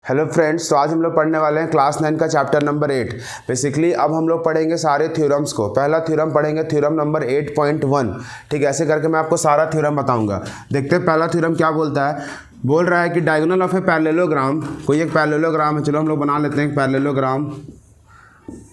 Hello friends, तो आज हम लोग पढ़ने वाले हैं क्लास 9 का चैप्टर नंबर 8। बेसिकली अब हम लोग पढ़ेंगे सारे थ्योरम्स को। पहला थ्योरम पढ़ेंगे थ्योरम नंबर 8.1। ठीक है, ऐसे करके मैं आपको सारा थ्योरम बताऊंगा। देखते हैं पहला थ्योरम क्या बोलता है। बोल रहा है कि डायगोनल ऑफ ए पैरेललोग्राम, कोई एक पैरेललोग्राम है, चलो हम लोग बना लेते हैं पैरेललोग्राम।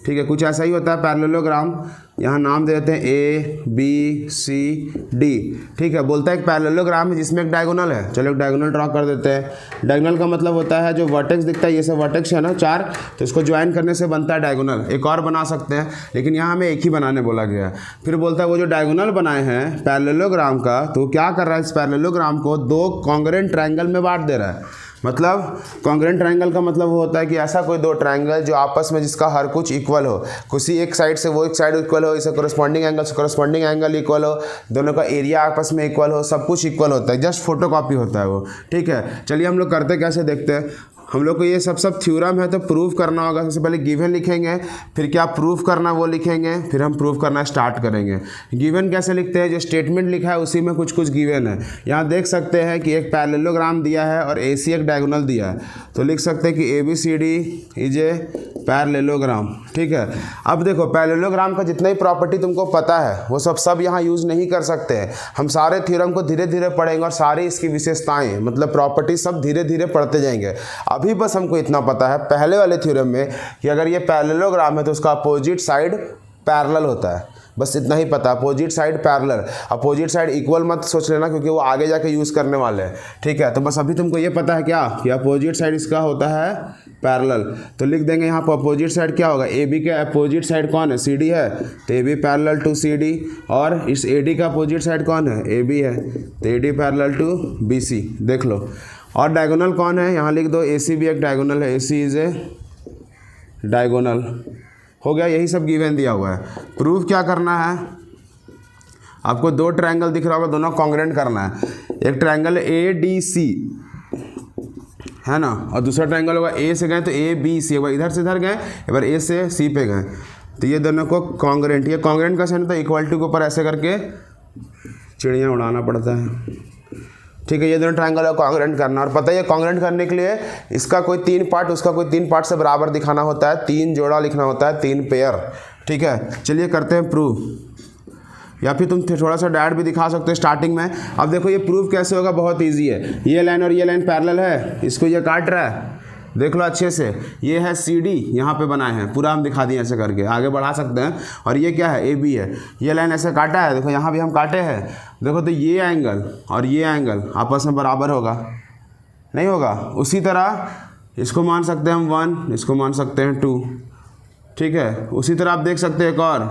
ठीक है, कुछ ऐसा ही होता है पैरेललोग्राम। यहाँ नाम दे देते हैं ए बी सी डी। ठीक है, बोलता है एक पैरेललोग्राम है जिसमें एक डायगोनल है। चलो एक डायगोनल ड्रॉ कर देते हैं। डायगोनल का मतलब होता है जो वर्टेक्स दिखता है, ये सब वर्टेक्स है ना 4, तो इसको ज्वाइन करने से बनता है डायगोनल। एक और बना सकते हैं, लेकिन यहाँ हमें एक ही बनाने बोला गया है। फिर बोलता है वो जो डायगोनल बनाए हैं पैरेललोग्राम का, तो क्या कर रहा है, इस पैरेललोग्राम को दो कॉन्ग्रुएंट ट्रायंगल में बांट दे रहा है। मतलब कॉन्ग्रुएंट ट्रायंगल का मतलब वो होता है कि ऐसा कोई दो ट्रायंगल जो आपस में जिसका हर कुछ इक्वल हो, किसी एक साइड से वो एक साइड इक्वल हो, इसे कोरस्पॉन्डिंग एंगल से कोरस्पॉन्डिंग एंगल इक्वल हो, दोनों का एरिया आपस में इक्वल हो, सब कुछ इक्वल होता है, जस्ट फोटोकॉपी होता है वो। ठीक है, चलिए हम लोग करते कैसे देखते हैं। हम लोग को ये सब थ्योरम है तो प्रूव करना होगा। सबसे पहले गिवन लिखेंगे, फिर क्या प्रूव करना वो लिखेंगे, फिर हम प्रूव करना स्टार्ट करेंगे। गिवन कैसे लिखते हैं, जो स्टेटमेंट लिखा है उसी में कुछ कुछ गिवन है। यहाँ देख सकते हैं कि एक पैरेललोग्राम दिया है और ए सी एक डायगोनल दिया है, तो लिख सकते हैं कि A B C D is a parallelogram. ठीक है, अब देखो पैरेललोग्राम का जितना ही प्रॉपर्टी तुमको पता है वो सब यहाँ यूज़ नहीं कर सकते हैं। हम सारे थ्योरम को धीरे धीरे पढ़ेंगे और सारी इसकी विशेषताएँ मतलब प्रॉपर्टी सब धीरे धीरे पढ़ते जाएंगे। अभी बस हमको इतना पता है पहले वाले थ्योरम में कि अगर ये पैरेललोग्राम है तो उसका अपोजिट साइड पैरेलल होता है। बस इतना ही पता, opposite side parallel. Opposite side equal मत सोच लेना, क्योंकि वो आगे जाके यूज़ करने वाले हैं। ठीक है, तो बस अभी तुमको ये पता है क्या कि अपोजिट साइड इसका होता है पैरेलल। तो लिख देंगे यहाँ पर अपोजिट साइड क्या होगा, ए बी के अपोजिट साइड कौन है, सी डी है, तो A B parallel to C D. और इस ए डी का अपोजिट साइड कौन है, ए बी है, तो A D parallel to B C. देख लो। और डायगोनल कौन है, यहाँ लिख दो ए सी भी एक डायगोनल है, ए सी इज ए डायगोनल। हो गया, यही सब गिवन दिया हुआ है। प्रूफ क्या करना है, आपको दो ट्रायंगल दिख रहा होगा, दोनों कॉन्ग्रुएंट करना है। एक ट्रायंगल ए डी सी है ना, और दूसरा ट्रायंगल होगा ए से गए तो ए बी सी, एक बार इधर से इधर गए, एक बार ए से सी पे गए, तो ये दोनों को कॉन्ग्रुएंट। ये कॉन्ग्रुएंट का सेंस तो इक्वलिटी के ऊपर ऐसे करके चिड़िया उड़ाना पड़ता है। ठीक है, ये दोनों ट्रायंगल को कॉन्ग्रुएंट करना। और पता है कॉन्ग्रुएंट करने के लिए इसका कोई 3 पार्ट उसका कोई 3 पार्ट से बराबर दिखाना होता है, 3 जोड़ा लिखना होता है, 3 पेयर। ठीक है, चलिए करते हैं प्रूफ। या फिर तुम थोड़ा सा डायरेक्ट भी दिखा सकते हो स्टार्टिंग में। अब देखो ये प्रूफ कैसे होगा, बहुत ईजी है। ये लाइन और ये लाइन पैरेलल है, इसको ये काट रहा है, देख लो अच्छे से। ये है सी डी, यहाँ पे बनाए हैं, पूरा हम दिखा दिए ऐसे करके, आगे बढ़ा सकते हैं। और ये क्या है, ए बी है, ये लाइन ऐसे काटा है, देखो यहाँ भी हम काटे हैं। देखो तो ये एंगल और ये एंगल आपस में बराबर होगा, नहीं होगा। उसी तरह इसको मान सकते हैं हम 1, इसको मान सकते हैं 2। ठीक है, उसी तरह आप देख सकते हैं एक और,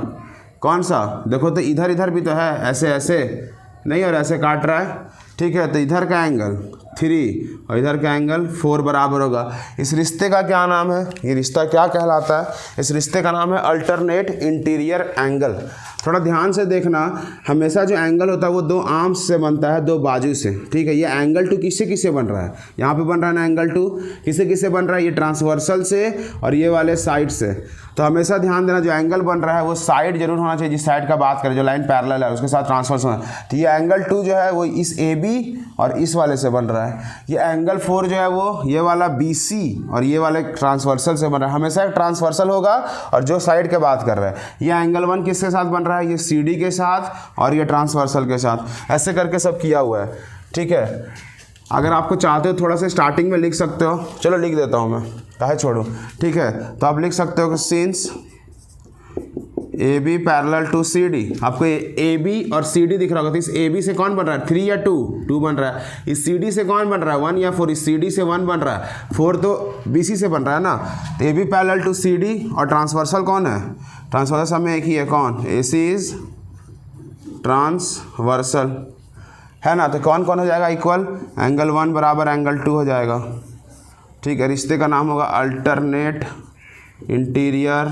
कौन सा, देखो तो इधर इधर भी तो है, ऐसे ऐसे नहीं, और ऐसे काट रहा है। ठीक है, तो इधर का एंगल 3 और इधर का एंगल 4 बराबर होगा। इस रिश्ते का क्या नाम है, ये रिश्ता क्या कहलाता है, इस रिश्ते का नाम है अल्टरनेट इंटीरियर एंगल। थोड़ा ध्यान से देखना, हमेशा जो एंगल होता है वो 2 आर्म्स से बनता है, 2 बाजू से। ठीक है, ये एंगल 2 किससे किससे बन रहा है, यहाँ पे बन रहा है ना एंगल 2, किससे किससे बन रहा है, ये ट्रांसवर्सल से और ये वाले साइड से। तो हमेशा ध्यान देना, जो एंगल बन रहा है वो साइड जरूर होना चाहिए, जिस साइड का बात करें, जो लाइन पैरेलल है उसके साथ ट्रांसवर्सल होना। तो ये एंगल 2 जो है वो इस ए बी और इस वाले से बन रहा है। ये एंगल 4 जो है वो ये वाला बी सी और ये वाले ट्रांसवर्सल से बन रहा है। हमेशा एक ट्रांसवर्सल होगा और जो साइड के बात कर रहे हैं। ये एंगल 1 किसके साथ बन रहा है, ये सी डी के साथ और ये ट्रांसवर्सल के साथ, ऐसे करके सब किया हुआ है। ठीक है, अगर आपको चाहते हो थोड़ा सा स्टार्टिंग में लिख सकते हो, चलो लिख देता हूँ मैं, काहे छोड़ो। ठीक है, तो आप लिख सकते हो कि since A B parallel to C D, आपको ए बी और सी डी दिख रहा होगा, तो इस ए बी से कौन बन रहा है, 3 या 2 बन रहा है। इस सी डी से कौन बन रहा है, 1 या 4, इस सी डी से 1 बन रहा है, 4 तो बी सी से बन रहा है ना। तो A B parallel to C D, और ट्रांसवर्सल कौन है, ट्रांसवर्सल हमें एक ही है, कौन, ए सी इज ट्रांसवर्सल है ना। तो कौन कौन हो जाएगा इक्वल, एंगल 1 बराबर एंगल 2 हो जाएगा। ठीक है, रिश्ते का नाम होगा अल्टरनेट इंटीरियर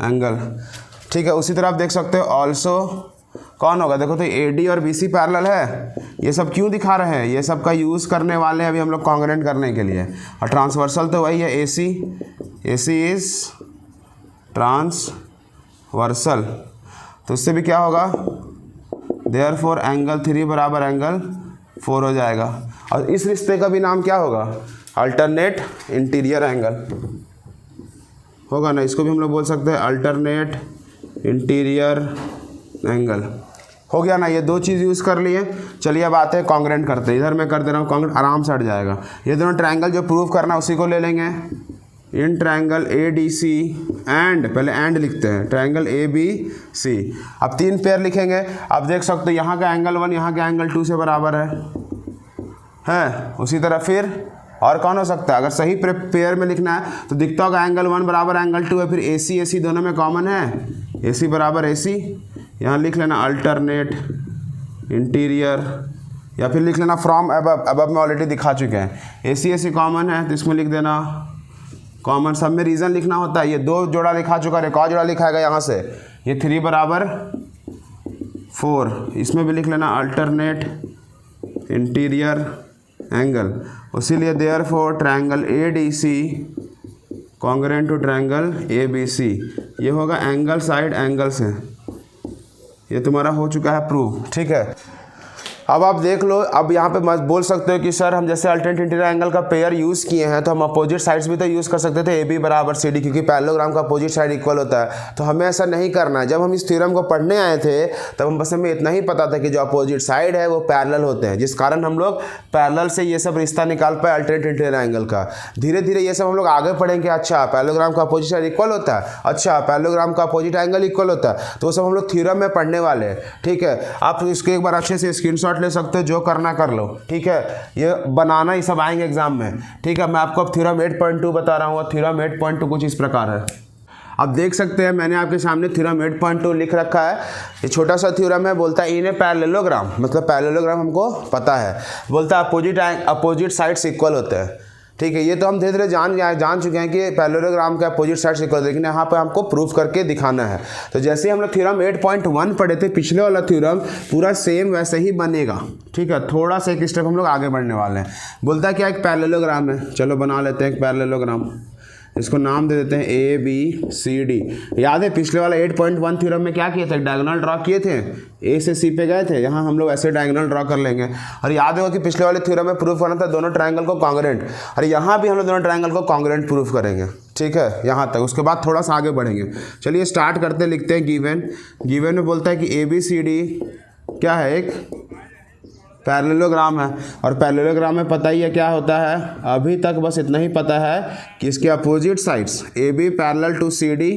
एंगल। ठीक है, उसी तरह आप देख सकते हो ऑल्सो कौन होगा, देखो तो ए डी और बी सी पैरेलल है। ये सब क्यों दिखा रहे हैं, ये सब का यूज़ करने वाले हैं अभी हम लोग कॉन्ग्रुएंट करने के लिए। और ट्रांसवर्सल तो वही है, ए सी इज ट्रांसवर्सल, तो उससे भी क्या होगा, देयरफॉर एंगल 3 बराबर एंगल 4 हो जाएगा। और इस रिश्ते का भी नाम क्या होगा, अल्टरनेट इंटीरियर एंगल होगा ना, इसको भी हम लोग बोल सकते हैं अल्टरनेट इंटीरियर एंगल। हो गया ना, ये दो चीज़ यूज़ कर लिए। चलिए अब आते हैं कॉन्ग्रेंट करते हैं। इधर मैं कर दे रहा हूँ कॉन्ग्रेंट, आराम से हट जाएगा। ये दोनों ट्रायंगल जो प्रूव करना है उसी को ले लेंगे। In triangle A D C and, पहले एंड लिखते हैं, ट्रायंगल ए बी सी। अब 3 पेयर लिखेंगे। अब देख सकते हो यहाँ का एंगल 1 यहाँ का एंगल 2 से बराबर है। उसी तरह फिर और कौन हो सकता है, अगर सही पेयर में लिखना है तो दिखता होगा एंगल 1 बराबर एंगल 2 है। फिर ए सी दोनों में कॉमन है, ए सी बराबर ए सी। यहाँ लिख लेना अल्टरनेट इंटीरियर, या फिर लिख लेना फ्रॉम अब में ऑलरेडी दिखा चुके हैं। ए सी कॉमन है तो इसमें लिख देना कॉमन। सब में रीज़न लिखना होता है। ये 2 जोड़ा लिखा चुका है, एक और जोड़ा लिखाएगा यहाँ से, ये 3 बराबर 4। इसमें भी लिख लेना अल्टरनेट इंटीरियर एंगल। इसीलिए therefore triangle A D C congruent to triangle A B C, ये होगा एंगल साइड एंगल से। ये तुम्हारा हो चुका है प्रूव, ठीक है। अब आप देख लो, अब यहाँ पे मत बोल सकते हो कि सर हम जैसे अल्टरनेट इंटीरियर एंगल का पेयर यूज़ किए हैं तो हम अपोजिट साइड्स भी तो यूज़ कर सकते थे, ए बी बराबर सी डी, क्योंकि पैरेललोग्राम का अपोजिट साइड इक्वल होता है। तो हमें ऐसा नहीं करना है। जब हम इस थ्योरम को पढ़ने आए थे तब हम बस हमें इतना ही पता था कि जो अपोजिट साइड है वो पैरेलल होते हैं, जिस कारण हम लोग पैरेलल से ये सब रिश्ता निकाल पाए अल्टरनेट इंटीरियर एंगल का। धीरे धीरे ये सब हम लोग आगे पढ़ेंगे। अच्छा पैरेललोग्राम का अपोजिट साइड इक्वल होता है, अच्छा पैरेललोग्राम का अपोजिट एंगल इक्वल होता है, तो वो सब हम लोग थ्योरम में पढ़ने वाले हैं, ठीक है। आप इसको एक बार अच्छे से स्क्रीनशॉट ले सकते हो, जो करना कर लो, ठीक है। ये बनाना ही सब आएंगे एग्जाम में, ठीक है। मैं आपको अब थ्योरम 8.2 बता रहा हूँ। थ्योरम 8.2 कुछ इस प्रकार है। अब देख सकते हैं मैंने आपके सामने थ्योरम 8.2 लिख रखा है। ये छोटा सा थ्योरम है, बोलता है इन ए पैरेललोग्राम, मतलब पैरेललोग्राम हमको पता है, बोलता है अपोजिट साइड्स इक्वल होते हैं, ठीक है। ये तो हम धीरे धीरे जान चुके हैं कि पैरेललोग्राम के अपोजिट साइड्स इक्वल, लेकिन यहाँ पे हमको प्रूफ करके दिखाना है। तो जैसे ही हम लोग थ्योरम 8.1 पढ़े थे, पिछले वाला थ्योरम पूरा सेम वैसे ही बनेगा, ठीक है। थोड़ा सा एक स्टेप हम लोग आगे बढ़ने वाले हैं। बोलता है क्या, एक पैरेललोग्राम है, चलो बना लेते हैं एक पैरेललोग्राम। इसको नाम दे देते हैं ए बी सी डी। याद है पिछले वाला 8.1 थ्योरम में क्या किए थे, डायगोनल ड्रॉ किए थे, ए से सी पे गए थे। यहाँ हम लोग ऐसे डायगोनल ड्रॉ कर लेंगे। और याद होगा कि पिछले वाले थ्योरम में प्रूफ करना था दोनों ट्रायंगल को कॉन्ग्रेंट, और यहाँ भी हम लोग दोनों ट्रायंगल को कॉन्ग्रेंट प्रूफ करेंगे, ठीक है, यहाँ तक। उसके बाद थोड़ा सा आगे बढ़ेंगे। चलिए स्टार्ट करते, लिखते हैं गिवन में बोलता है कि ए बी सी डी क्या है, एक पैरेललोग्राम है। और पैरेललोग्राम में पता ही है क्या होता है, अभी तक बस इतना ही पता है कि इसके opposite sides A B parallel to C D,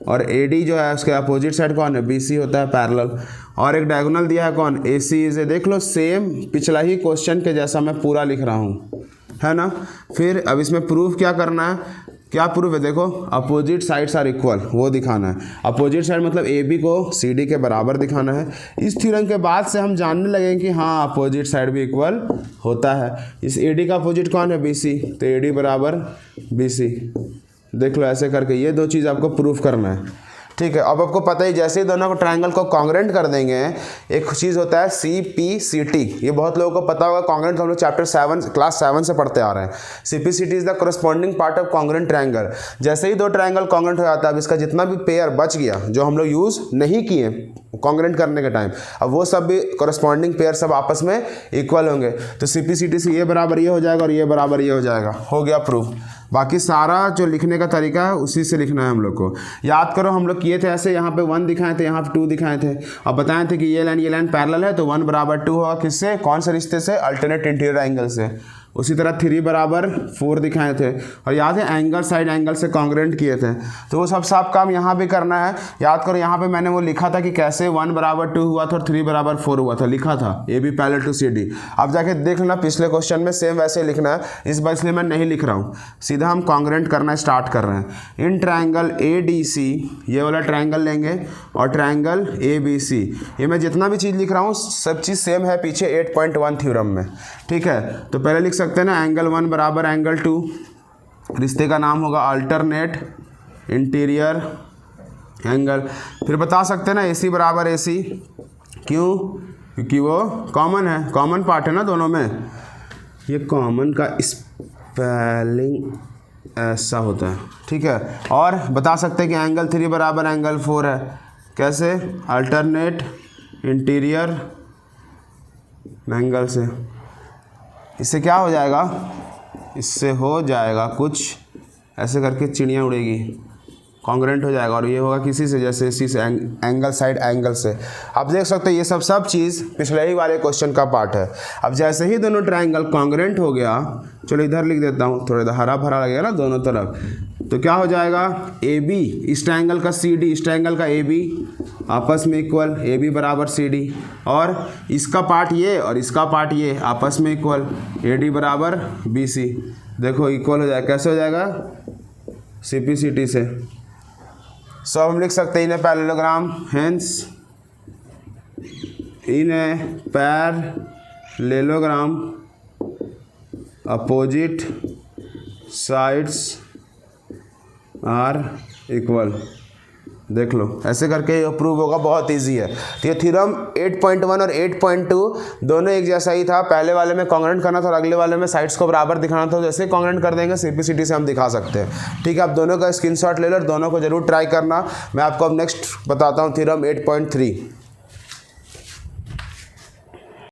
और ए डी जो है उसके अपोजिट साइड कौन है, बी सी होता है पैरेलल। और एक डायगोनल दिया है कौन, ए सी। इसे देख लो, सेम पिछला ही क्वेश्चन के जैसा मैं पूरा लिख रहा हूँ, है ना। फिर अब इसमें प्रूफ क्या करना है, क्या प्रूफ है, देखो अपोजिट साइड्स आर इक्वल, वो दिखाना है। अपोजिट साइड मतलब ए बी को सी डी के बराबर दिखाना है। इस थ्योरम के बाद से हम जानने लगेंगे कि हाँ अपोजिट साइड भी इक्वल होता है। इस ए डी का अपोजिट कौन है, बी सी, तो ए डी बराबर बी सी। देख लो ऐसे करके ये 2 चीज़ आपको प्रूफ करना है, ठीक है। अब आपको पता ही, जैसे ही दोनों को ट्रायंगल को कॉन्ग्रेंट कर देंगे, एक चीज़ होता है सी पी सी टी। ये बहुत लोगों को पता होगा, कॉन्ग्रेंट हम लोग क्लास 7 से पढ़ते आ रहे हैं। C P C T is the corresponding part of congruent triangle. जैसे ही 2 ट्रायंगल कॉन्ग्रेंट हो जाता है, अब इसका जितना भी पेयर बच गया जो हम लोग यूज़ नहीं किए कॉन्ग्रेंट करने के टाइम, अब वो सब भी करस्पॉन्डिंग पेयर सब आपस में इक्वल होंगे। तो सी पी सी टी से ये बराबर ये हो जाएगा और ये बराबर ये हो जाएगा, हो गया प्रूफ। बाकी सारा जो लिखने का तरीका है उसी से लिखना है हम लोग को। याद करो हम लोग किए थे ऐसे, यहाँ पे 1 दिखाए थे, यहाँ पे 2 दिखाए थे, और बताए थे कि ये लाइन पैरेलल है तो 1 बराबर 2 होगा, किससे, कौन से रिश्ते से, अल्टरनेट इंटीरियर एंगल से। उसी तरह 3 बराबर 4 दिखाए थे, और याद है एंगल साइड एंगल से कॉन्ग्रेंट किए थे। तो वो सब काम यहाँ भी करना है। याद करो यहाँ पे मैंने वो लिखा था कि कैसे 1 बराबर 2 हुआ था और 3 बराबर 4 हुआ था, लिखा था A B parallel to C D. अब जाके देख लेना पिछले क्वेश्चन में सेम वैसे ही लिखना है, इस बार इसलिए मैं नहीं लिख रहा हूँ, सीधा हम कॉन्ग्रेंट करना स्टार्ट कर रहे हैं। इन ट्रायंगल ए डी सी, ये वाला ट्रायंगल लेंगे, और ट्रायंगल ए बी सी। ये मैं जितना भी चीज़ लिख रहा हूँ सब चीज़ सेम है पीछे 8.1 थ्योरम में, ठीक है। तो पहले लिख सकते हैं ना, एंगल 1 बराबर एंगल 2, रिश्ते का नाम होगा अल्टरनेट इंटीरियर एंगल। फिर बता सकते हैं ना, ए सी बराबर ए सी, क्यों, क्योंकि वो कॉमन है, कॉमन पार्ट है ना दोनों में। ये कॉमन का स्पेलिंग ऐसा होता है, ठीक है। और बता सकते हैं कि एंगल 3 बराबर एंगल 4 है, कैसे, अल्टरनेट इंटीरियर एंगल से। इससे क्या हो जाएगा, इससे हो जाएगा कुछ ऐसे करके चिड़िया उड़ेगी, कॉन्ग्रेंट हो जाएगा, और ये होगा किसी से, जैसे इसी से एंगल साइड एंगल से। आप देख सकते हैं ये सब चीज़ पिछले ही वाले क्वेश्चन का पार्ट है। अब जैसे ही दोनों ट्रायंगल कॉन्ग्रेंट हो गया, चलो इधर लिख देता हूँ, थोड़ा इधर हरा भरा लगेगा ना दोनों तरफ, तो क्या हो जाएगा ए बी, इस ट्रायंगल का सी डी, इस ट्रायंगल का ए बी आपस में इक्वल, ए बी बराबर सी डी, और इसका पार्ट ये और इसका पार्ट ये आपस में इक्वल, ए डी बराबर बी सी। देखो इक्वल हो जाएगा, कैसे हो जाएगा, सी पी सी टी से। सो हम लिख सकते हैं in a parallelogram, hence in a parallelogram opposite sides are equal. देख लो ऐसे करके ये प्रूव होगा, बहुत इजी है। तो ये थ्योरम 8.1 और 8.2 दोनों एक जैसा ही था। पहले वाले में कॉन्ग्रेंट करना था और अगले वाले में साइड्स को बराबर दिखाना था। जैसे कॉन्ग्रेंट कर देंगे सिंपलिसिटी से हम दिखा सकते हैं। ठीक है, आप दोनों का स्क्रीनशॉट ले लो और दोनों को जरूर ट्राई करना। मैं आपको अब नेक्स्ट बताता हूँ थ्योरम 8.3।